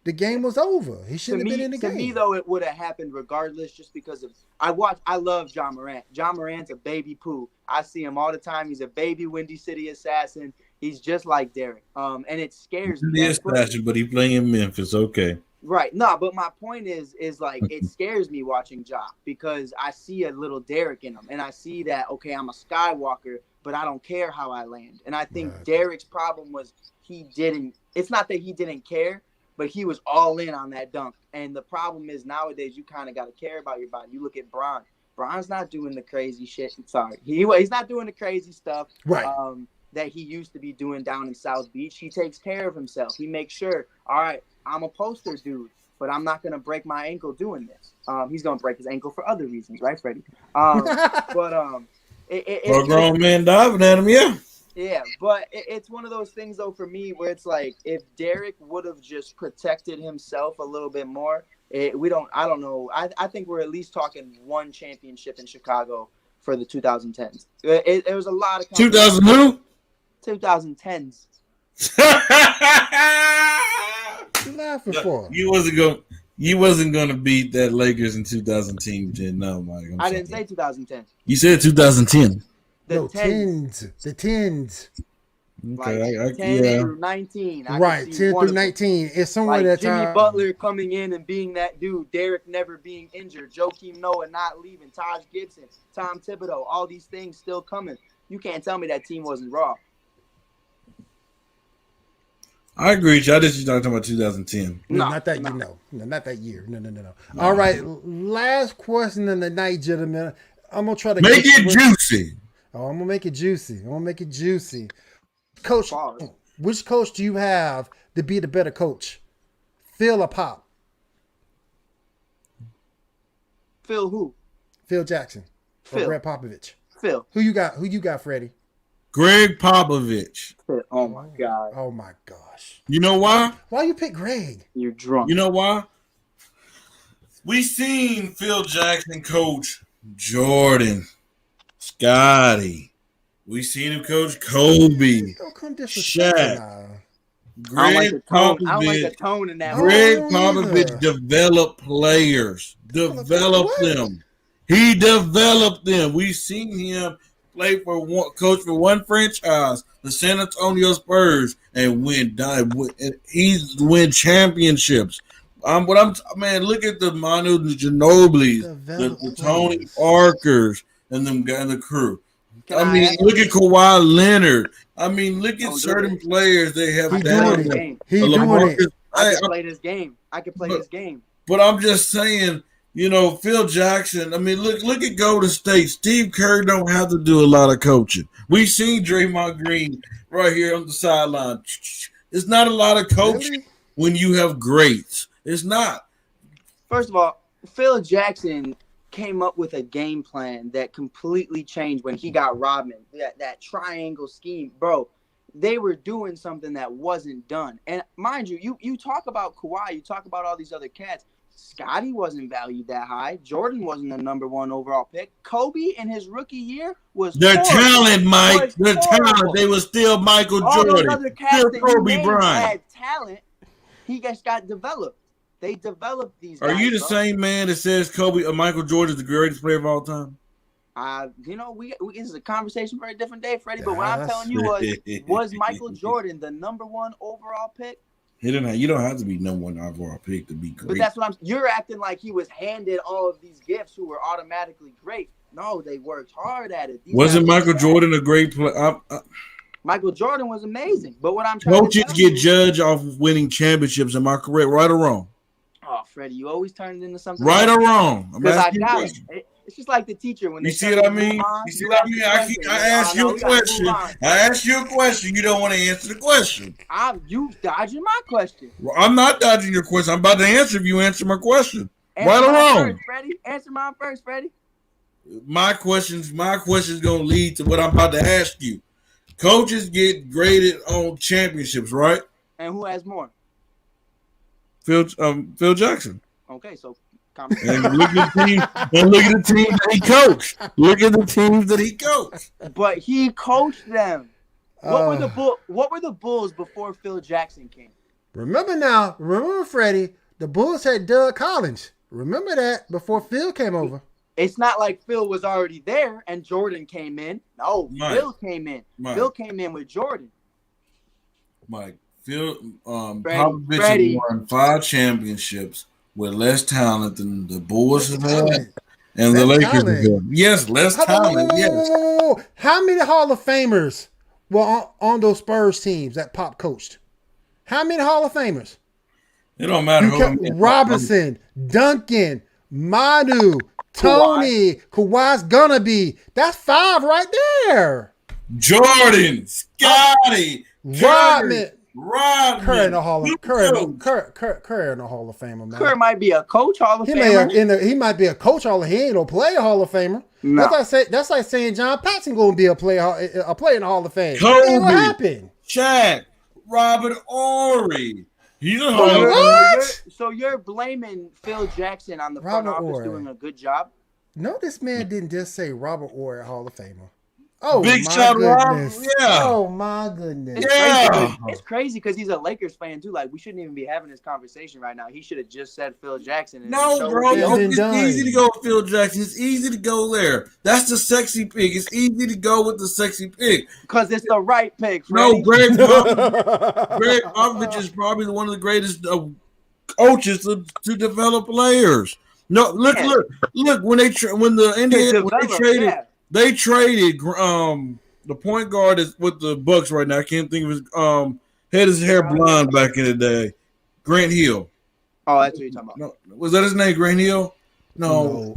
The game was over. He shouldn't have been in the game. To me, though, it would have happened regardless, just because of I love John Morant. John Morant's a baby poo. I see him all the time. He's a baby Windy City assassin. He's just like Derrick. And it scares me. He is fashion, but he playing in Memphis. Okay. Right. No, but my point is like it scares me watching Ja, because I see a little Derrick in him, and I see that, okay, I'm a Skywalker, but I don't care how I land. And I think Derrick's problem was it's not that he didn't care, but he was all in on that dunk. And the problem is nowadays you kind of got to care about your body. You look at Bron. Bron's not doing the crazy shit. Sorry. He's not doing the crazy stuff. Right. That he used to be doing down in South Beach. He takes care of himself. He makes sure, all right, I'm a poster dude, but I'm not going to break my ankle doing this. He's going to break his ankle for other reasons, right, Freddie? For a grown man diving at him, yeah. Yeah, but it's one of those things, though, for me, where it's like, if Derrick would have just protected himself a little bit more, I don't know. I think we're at least talking one championship in Chicago for the 2010s. It was a lot of 2000 who? 2010s. You laughing for? You You wasn't gonna beat that Lakers in 2010. No, Mike. I didn't say 2010. You said 2010. The tens. The tens. Okay, like 10 through 19. Right, 10 through 19. It's somewhere like that Jimmy time. Butler coming in and being that dude. Derek never being injured. Joakim Noah not leaving. Taj Gibson. Tom Thibodeau. All these things still coming. You can't tell me that team wasn't raw. I agree with you. I just talking about 2010. No, not that year. No, not that year. No. All right, last question of the night, gentlemen. I'm gonna try to make it juicy. Oh, I'm gonna make it juicy. Coach, which coach do you have to be the better coach? Phil or Pop? Phil who? Phil Jackson. Phil. Or Greg Popovich. Phil. Who you got, Freddie? Greg Popovich. Oh my God. Oh my gosh. You know why? Why you pick Greg? You're drunk. You know why? We seen Phil Jackson coach Jordan, Scotty. We seen him coach Kobe, Don't come Shaq. Greg Popovich. I don't like the tone in that. Greg Popovich developed players. Developed them. He developed them. We seen him play for coach for one franchise, the San Antonio Spurs, and he's win championships. Look at the Manu Ginobili's, the Tony Parkers, and them guys, the crew. Look at Kawhi Leonard. Look at certain players they have. He's doing it. I can play this game. But I'm just saying, Phil Jackson. Look at Golden State. Steve Kerr don't have to do a lot of coaching. We've seen Draymond Green right here on the sideline. It's not a lot of coaching when you have greats. It's not. First of all, Phil Jackson came up with a game plan that completely changed when he got Rodman. That triangle scheme, bro. They were doing something that wasn't done. And mind you, you talk about Kawhi, you talk about all these other cats. Scotty wasn't valued that high. Jordan wasn't the number one overall pick. Kobe in his rookie year was their talent, Mike. Their talent. They were still Michael all Jordan. Those other cats still that Kobe Bryant had talent. He just got developed. They developed these guys. Are you the same man that says Michael Jordan is the greatest player of all time? This is a conversation for a different day, Freddie. But what I'm telling you was Michael Jordan the number one overall pick? You don't have to be number one overall pick to be great. But that's you're acting like he was handed all of these gifts who were automatically great. No, they worked hard at it. Wasn't Michael Jordan a great player? Michael Jordan was amazing. But what I'm trying coaches to get judged off of winning championships. Am I correct? Right or wrong? Oh, Freddie, you always turn it into something. Right or wrong? Because I got it. It's just like the teacher when they. You see what I mean? I ask you a question. I ask you a question. You don't want to answer the question. You dodging my question. Well, I'm not dodging your question. I'm about to answer if you answer my question. Right or wrong? Freddie, answer mine first, Freddie. My question's gonna lead to what I'm about to ask you. Coaches get graded on championships, right? And who has more? Phil Jackson. Okay, so and look at the teams that he coached. Look at the teams that he coached. But he coached them. What were the Bulls before Phil Jackson came? Remember Freddie, the Bulls had Doug Collins. Remember that before Phil came over. It's not like Phil was already there and Jordan came in. No, Mike. Phil came in. Mike. Phil came in with Jordan. Mike, Phil Popovich won 5 championships with less talent than the Bulls have had and the Lakers have had. Yes, less talent. Yes. How many Hall of Famers were on those Spurs teams that Pop coached? How many Hall of Famers? It don't matter. Robinson, Duncan, Manu, Tony, Kawhi's gonna be. That's 5 right there. Jordan, Scotty, Rodman. Kerr in the Hall of Fame, man. Kerr might be a coach Hall of Famer. He might be a coach Hall of Famer. He ain't no player Hall of Famer. No. That's like saying John Paxson gonna be a player in the Hall of Fame. Kobe, what happened? Shaq, Robert Horry. So you're blaming Phil Jackson on the front office doing a good job? No, this man didn't just say Robert Horry Hall of Famer. Oh, big my shot goodness. Rob. Yeah. Oh, my goodness. It's crazy because he's a Lakers fan, too. Like, we shouldn't even be having this conversation right now. He should have just said Phil Jackson. No, bro. It's easy to go with Phil Jackson. It's easy to go there. That's the sexy pick. It's easy to go with the sexy pick. Because it's the right pick, Freddie. No, Greg Popovich is probably one of the greatest coaches to develop players. No, look. When the Indiana they traded the point guard is with the Bucks right now. I can't think of his had his hair blonde back in the day. Grant Hill. Oh, that's what you're talking about. No, was that his name, Grant Hill? No.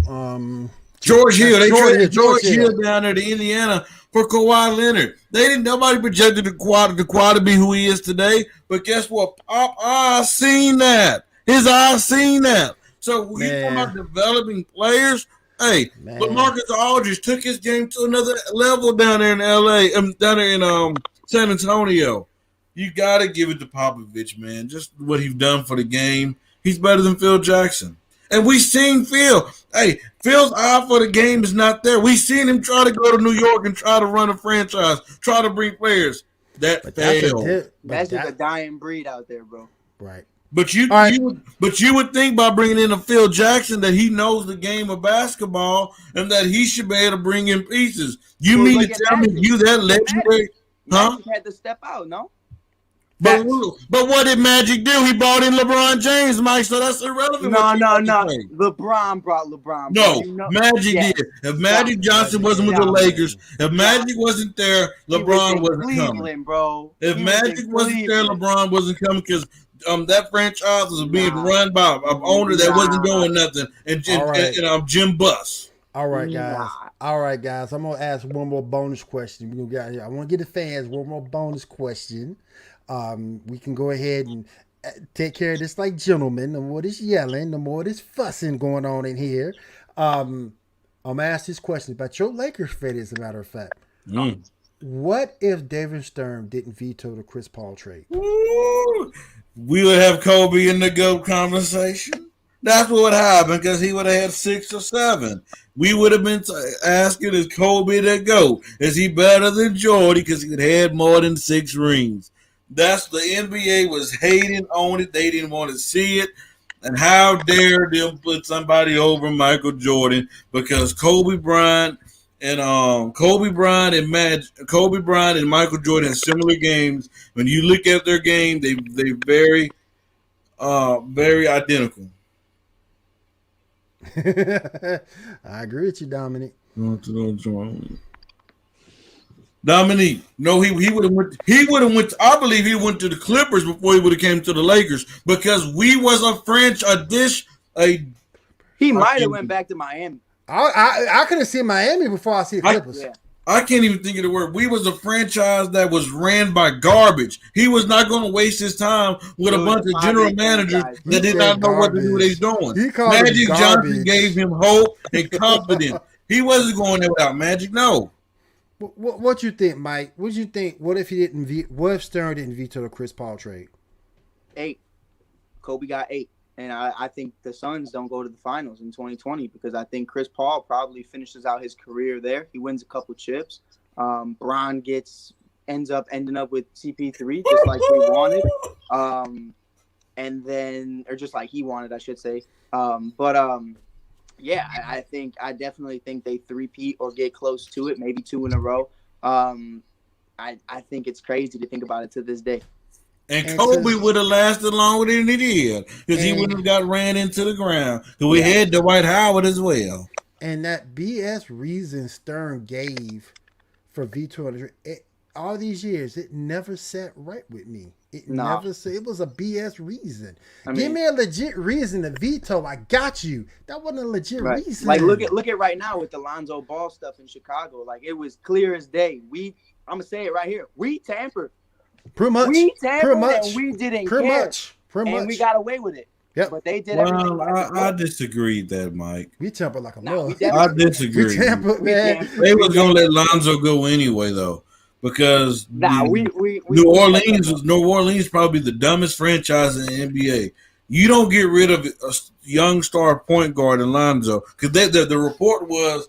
George Hill. They traded George Hill down there to Indiana for Kawhi Leonard. Nobody projected the Kawhi to be who he is today. But guess what? Pop eyes seen that. His eyes seen that. So when you talk about developing players, hey, Lamarcus Aldridge took his game to another level down there in LA, down there in San Antonio. You got to give it to Popovich, man. Just what he's done for the game. He's better than Phil Jackson. And we seen Phil. Hey, Phil's eye for the game is not there. We seen him try to go to New York and try to run a franchise, try to bring players. That failed. That's just a dying breed out there, bro. Right. But you would think by bringing in a Phil Jackson that he knows the game of basketball and that he should be able to bring in pieces. You mean to tell me you that legendary? Magic had to step out, no? But what did Magic do? He brought in LeBron James, Mike, so that's irrelevant. No. LeBron brought LeBron. No, Magic did. If Magic Johnson wasn't with the Lakers, if Magic wasn't there, LeBron wasn't coming. Bro. If Magic wasn't there, LeBron wasn't coming because that franchise was being run by an owner that wasn't doing nothing, and Jim Buss. All right, guys. I'm gonna ask one more bonus question. I want to get the fans one more bonus question. We can go ahead and take care of this like gentlemen. The more this yelling, the more this fussing going on in here. I'm gonna ask this question about your Lakers, Freddie, as a matter of fact. What if David Stern didn't veto the Chris Paul trade? Ooh, we would have Kobe in the GOAT conversation. That's what would happen because he would have had 6 or 7. We would have been asking, is Kobe the GOAT? Is he better than Jordy because he had more than 6 rings? That's the NBA was hating on it. They didn't want to see it. And how dare them put somebody over Michael Jordan because Kobe Bryant and Michael Jordan had similar games. When you look at their game, they very identical. I agree with you, Dominic. Dominique, no, he would have went. I believe he went to the Clippers before he would have came to the Lakers because we was a He might have went back to Miami. I could have seen Miami before I see the Clippers. I can't even think of the word. We was a franchise that was ran by garbage. He was not going to waste his time with a bunch of general managers that did not know what to do what they doing. Magic Johnson gave him hope and confidence. He wasn't going there without Magic. No. What you think, Mike? What you think? What if Stern didn't veto the Chris Paul trade? 8. Kobe got 8. And I think the Suns don't go to the finals in 2020 because I think Chris Paul probably finishes out his career there. He wins a couple chips. Bron ends up ending up with CP3 just like we wanted. Or just like he wanted, I should say. I definitely think they three-peat or get close to it, maybe 2 in a row. I think it's crazy to think about it to this day. And Kobe would have lasted longer than he did because he wouldn't have got ran into the ground. Because we had Dwight Howard as well. And that BS reason Stern gave for vetoing all these years, it never sat right with me. It was a BS reason. Give me a legit reason to veto. I got you. That wasn't a legit reason. Like look at right now with the Lonzo Ball stuff in Chicago. Like it was clear as day. I'm gonna say it right here. We tampered. Pretty much. We tampered and we didn't care. Pretty much. And we got away with it. Yep. But they did everything. I disagree with that, Mike. We tampered like a mug. I disagree. We tampered, man. They was gonna let Lonzo go anyway, though, because New Orleans probably the dumbest franchise in the NBA. You don't get rid of a young star point guard in Lonzo because the report was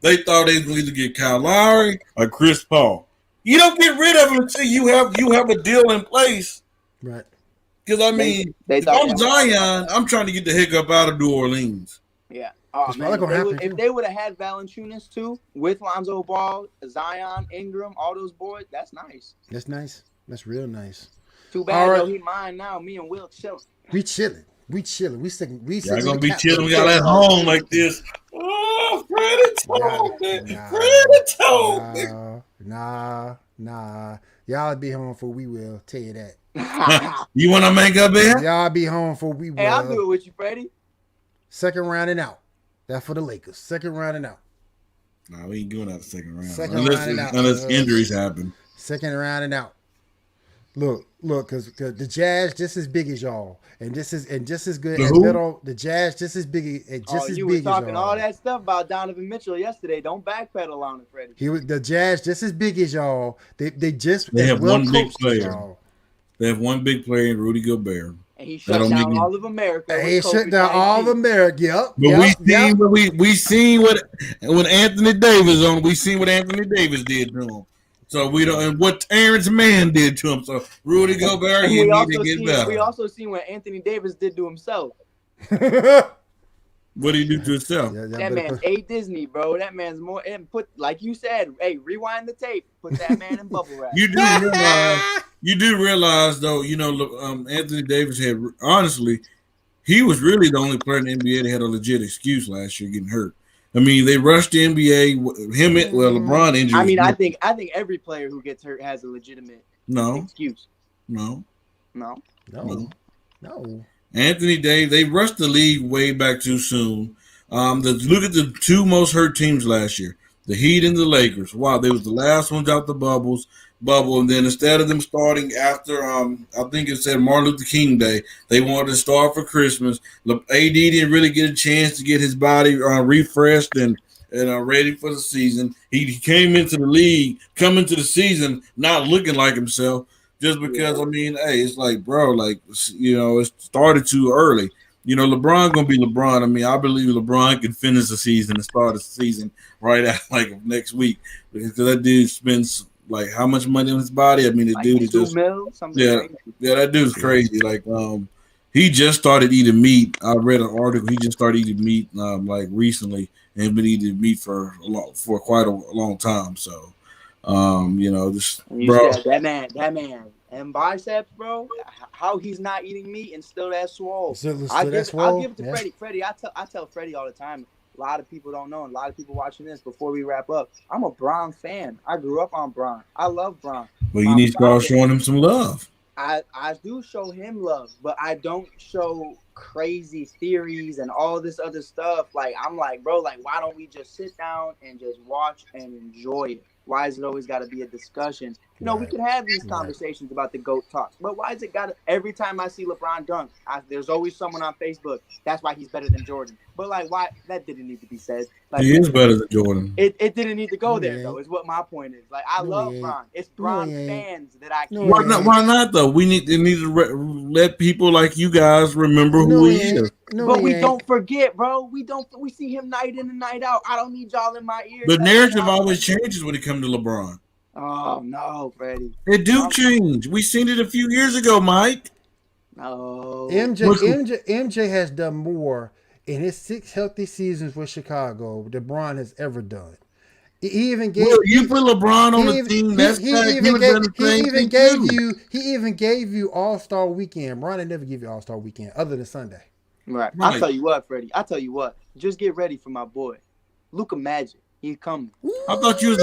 They thought they was going to either get Kyle Lowry or Chris Paul. You don't get rid of him until you have a deal in place. Right. Because, I mean, if I'm Zion, I'm trying to get the heck up out of New Orleans. Yeah. Oh, man. If they would have had Valanciunas, too, with Lonzo Ball, Zion, Ingram, all those boys, that's nice. That's nice. That's real nice. Too bad, though, he mine now. Me and Will chilling. We chilling. We sitting. Y'all going to be chilling. We got at home like this. Oh, Freddie told me. Freddie told me. Nah. Y'all be home for we will. Tell you that. You want to make up there? Y'all be home for we will. Hey, I'll do it with you, Freddie. Second round and out. That's for the Lakers. Second round and out. No, we ain't going out the second round. Unless Injuries happen. Second round and out. Look, because the Jazz just as big as y'all, and just as good as middle. The Jazz just as big and just as big as y'all. You were talking all that stuff about Donovan Mitchell yesterday. Don't backpedal on it, Freddie. The Jazz just as big as y'all. They have one big player. They have one big player in Rudy Gobert. And he shut down all of America. He shut down all of America. Yep. But we seen what when Anthony Davis on. We seen what Anthony Davis did to him. So we don't, and what Terrence Mann did to him. So Rudy Gobert, you need to get better. We also seen what Anthony Davis did to himself. What did he do to himself? That man's Disney, bro. That man's more. And put, like you said, hey, rewind the tape. Put that man in bubble wrap. You do realize, though. You know, Anthony Davis had honestly, he was really the only player in the NBA that had a legit excuse last year getting hurt. I mean, they rushed the NBA. LeBron injured. I mean, I think every player who gets hurt has a legitimate excuse. No. Anthony Davis, they rushed the league way back too soon. Look at the two most hurt teams last year, the Heat and the Lakers. Wow, they was the last ones out the bubble, and then instead of them starting after, I think it said Martin Luther King Day, they wanted to start for Christmas. AD didn't really get a chance to get his body refreshed and ready for the season. He came into the season not looking like himself. Just because, I mean, hey, it's like, bro, like, you know, it started too early. You know, LeBron going to be LeBron. I mean, I believe LeBron can finish the season and start the season right out, like, next week. Because that dude spends, like, how much money on his body? I mean, the dude is just – yeah, that dude's crazy. Like, he just started eating meat. I read an article. He just started eating meat, like, recently, and been eating meat for quite a long time. So, you know, just bro, that man, and biceps, bro. How he's not eating meat and still that swole. I'll give it to Freddie. I tell Freddie all the time. A lot of people don't know, and a lot of people watching this. Before we wrap up, I'm a Bron fan. I grew up on Bron. I love Bron. Well, you need to start showing him some love. I do show him love, but I don't show crazy theories and all this other stuff. Like, I'm like, bro, like, why don't we just sit down and just watch and enjoy it? Why is it always got to be a discussion? You know, we can have these conversations about the GOAT talk, but why is it got to, every time I see LeBron dunk, there's always someone on Facebook, that's why he's better than Jordan. But, like, why? That didn't need to be said. Like, he is better than Jordan. It didn't need to go there, though, is what my point is. Like, I love Bron. It's Bron fans that I can't. Why not, though? We need to let people like you guys remember who he is. But we don't forget, bro. We see him night in and night out. I don't need y'all in my ears. The narrative always changes when it comes to LeBron. Oh, no, Freddie. It do change. We seen it a few years ago, Mike. No. MJ has done more in his 6 healthy seasons with Chicago than LeBron has ever done. He even gave you put LeBron on the team. He even gave you All-Star Weekend. LeBron never give you All-Star Weekend other than Sunday. Right. I'll tell you what, Freddie. Just get ready for my boy, Luka Magic. He's coming. I thought you was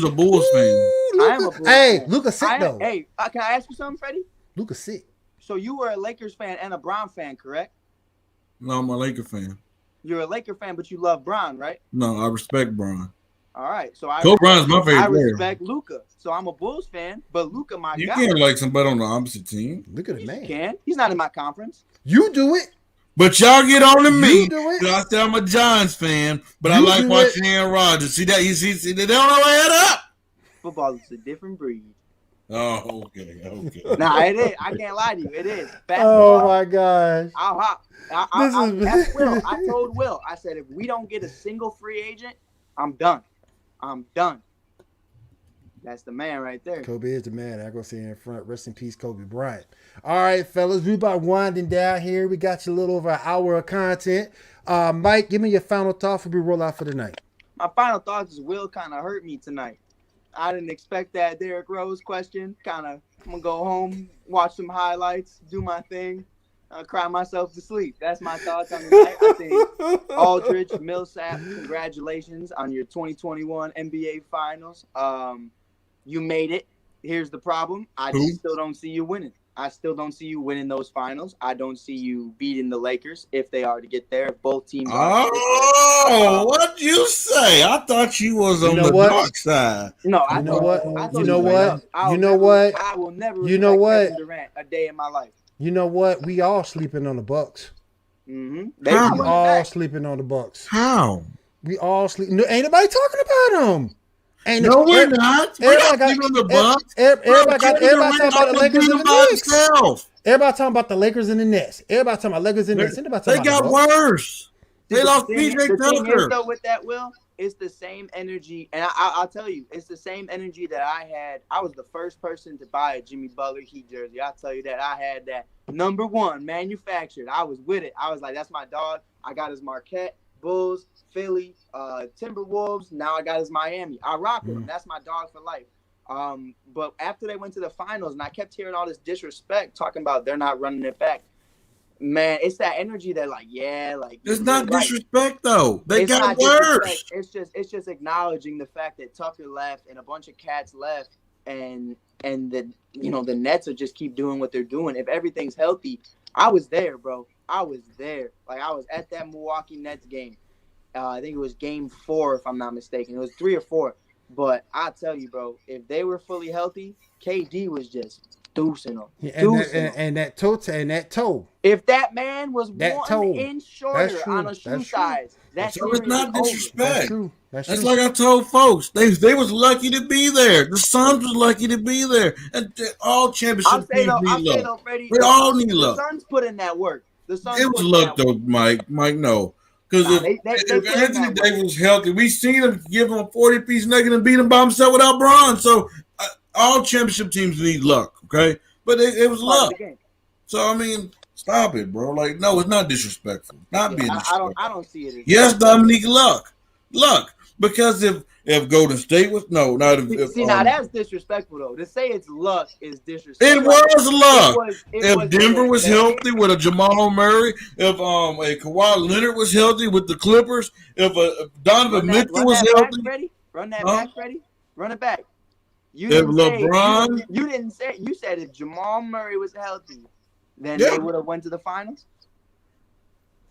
a Bulls fan. I am a Bulls fan. Luka sick though. Hey, can I ask you something, Freddie? Luka sick. So you were a Lakers fan and a Bron fan, correct? No, I'm a Laker fan. You're a Laker fan, but you love Bron, right? No, I respect Bron. All right, so Bron's my favorite. I respect Luka, so I'm a Bulls fan, but Luka, my guy. You can't like somebody on the opposite team. Look at the man. You can. He's not in my conference. You do it. But y'all get on to me. I say I'm a Giants fan, but I like watching Aaron Rodgers. See that? You see they don't know add up. Football is a different breed. Oh, okay. Nah, it is. I can't lie to you. It is. Oh my gosh. I'll hop. I told Will. I said if we don't get a single free agent I'm done. I'm done. That's the man right there. Kobe is the man. I go see in front. Rest in peace, Kobe Bryant. All right, fellas, we about winding down here. We got you a little over an hour of content. Mike, give me your final thought before we roll out for the night. My final thoughts is Will kind of hurt me tonight. I didn't expect that Derrick Rose question. I'm gonna go home, watch some highlights, do my thing, cry myself to sleep. That's my thoughts on the night. I think Aldridge, Millsap, congratulations on your 2021 NBA Finals. You made it. Here's the problem. I just still don't see you winning. I still don't see you winning those finals. I don't see you beating the Lakers if they are to get there. If both teams are. Oh, what'd you say? I thought you was on the dark side. No, I know what? You know what? You know what? I will never. You know what? Kevin Durant a day in my life. You know what? We all sleeping on the Bucks. Mm-hmm. We all sleeping on the Bucks. How? We all sleep. No, ain't nobody talking about them. No, we're not. Everybody got the Bucks. Everybody talking about the Lakers and the Knicks. Everybody talking about the Lakers and the Nets. Everybody talking about Lakers and the Nets. They got worse. They lost PJ Tucker. Though with that, Will, it's the same energy, and I'll tell you, it's the same energy that I had. I was the first person to buy a Jimmy Butler Heat jersey. I'll tell you that. I had that #1 manufactured. I was with it. I was like, that's my dog. I got his Marquette, Bulls, Philly, Timberwolves. Now I got his Miami. I rock with him. That's my dog for life. But after they went to the finals, and I kept hearing all this disrespect talking about they're not running it back. Man, it's that energy that it's not disrespect though. They got worse. It's just acknowledging the fact that Tucker left and a bunch of cats left, and the Nets are just keep doing what they're doing. If everything's healthy, I was there, bro. I was there. Like, I was at that Milwaukee Nets game. I think it was game 4, if I'm not mistaken. It was 3 or 4. But I tell you, bro, if they were fully healthy, KD was just deucing them. And that toe. If that man was 1 inch shorter on a shoe size, that's not disrespect. That's like I told folks. They was lucky to be there. The Suns was lucky to be there. And all championship teams need luck. Freddie, we all need luck. The Suns put in that work. It was luck though, Mike. Mike, no. Because if Anthony Davis was healthy, we seen him give him a 40-piece nugget and beat him by himself without Bron. So all championship teams need luck, okay? But it was luck. So, I mean, stop it, bro. Like, no, it's not disrespectful. Being disrespectful. I don't see it. Yes, Dominique, luck. Because if Golden State was now that's disrespectful though. To say it's luck is disrespectful. It was luck. If Denver was healthy with a Jamal Murray, if a Kawhi Leonard was healthy with the Clippers, if Donovan Mitchell was healthy, run that back, Freddie. Run it back. You didn't say. You said if Jamal Murray was healthy, then they would have went to the finals.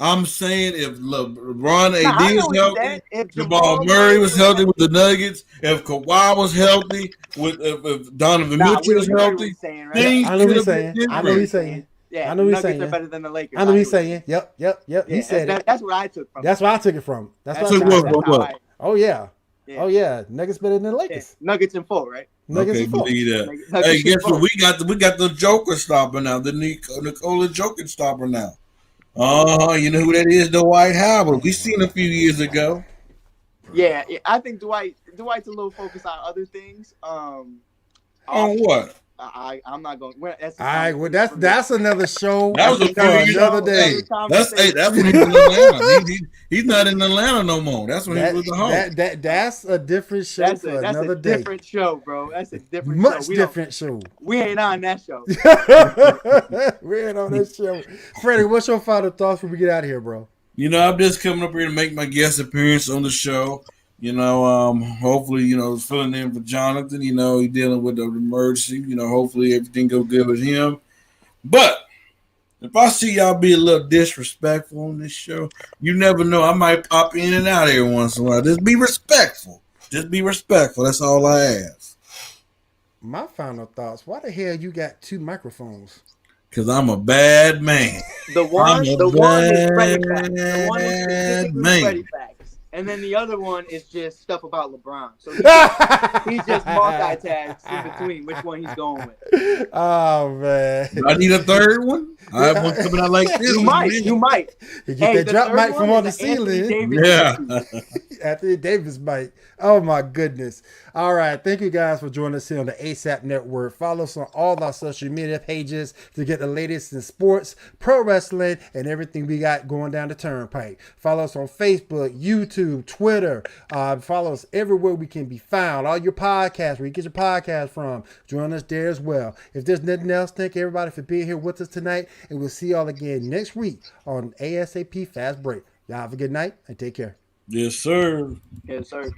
I'm saying if LeBron AD was healthy, if Jamal Murray was healthy with the Nuggets, if Kawhi was healthy, if Donovan Mitchell was healthy, I know what he's saying. Yeah, I know he's saying. Are better than the Lakers. I know he's saying. Yep. Yeah, he said it. That's what I took from. That's where I took it from. What? Oh yeah. Oh yeah. Nuggets better than the Lakers. Yeah. Nuggets in 4, right? Nuggets in 4. Hey, guess what? We got the Joker stopper now. The Nikola Jokic stopper now. You know who that is? Dwight Howard. We seen a few years ago. Yeah, I think Dwight's a little focused on other things. On what? I'm not going. That's another show. That was another day. That's when he was in Atlanta. He's not in Atlanta no more. That's when he was at home. That's a different show that's another a day. Different show, bro. That's a different Much show. Different show. We ain't on that show. We ain't on that show. Freddie, what's your final thoughts before we get out of here, bro? I'm just coming up here to make my guest appearance on the show. Hopefully, filling in for Jonathan. He dealing with the emergency. Hopefully everything goes good with him. But if I see y'all be a little disrespectful on this show, you never know. I might pop in and out every once in a while. Just be respectful. That's all I ask. My final thoughts. Why the hell you got 2 microphones? Because I'm a bad man. The one is Freddie Facts. The one is specifically Freddie Facts. And then the other one is just stuff about LeBron. So he's just multitask in between which one he's going with. Oh, man. Do I need a third one? I have one coming out like this. You might. You get that drop mic from on the ceiling. Yeah. Anthony Davis might. Oh my goodness. All right. Thank you guys for joining us here on the ASAP Network. Follow us on all our social media pages to get the latest in sports, pro wrestling, and everything we got going down the turnpike. Follow us on Facebook, YouTube, Twitter. Follow us everywhere we can be found. All your podcasts, where you get your podcast from. Join us there as well. If there's nothing else, thank everybody for being here with us tonight. And we'll see y'all again next week on ASAP Fast Break. Y'all have a good night and take care. Yes, sir. Yes, sir.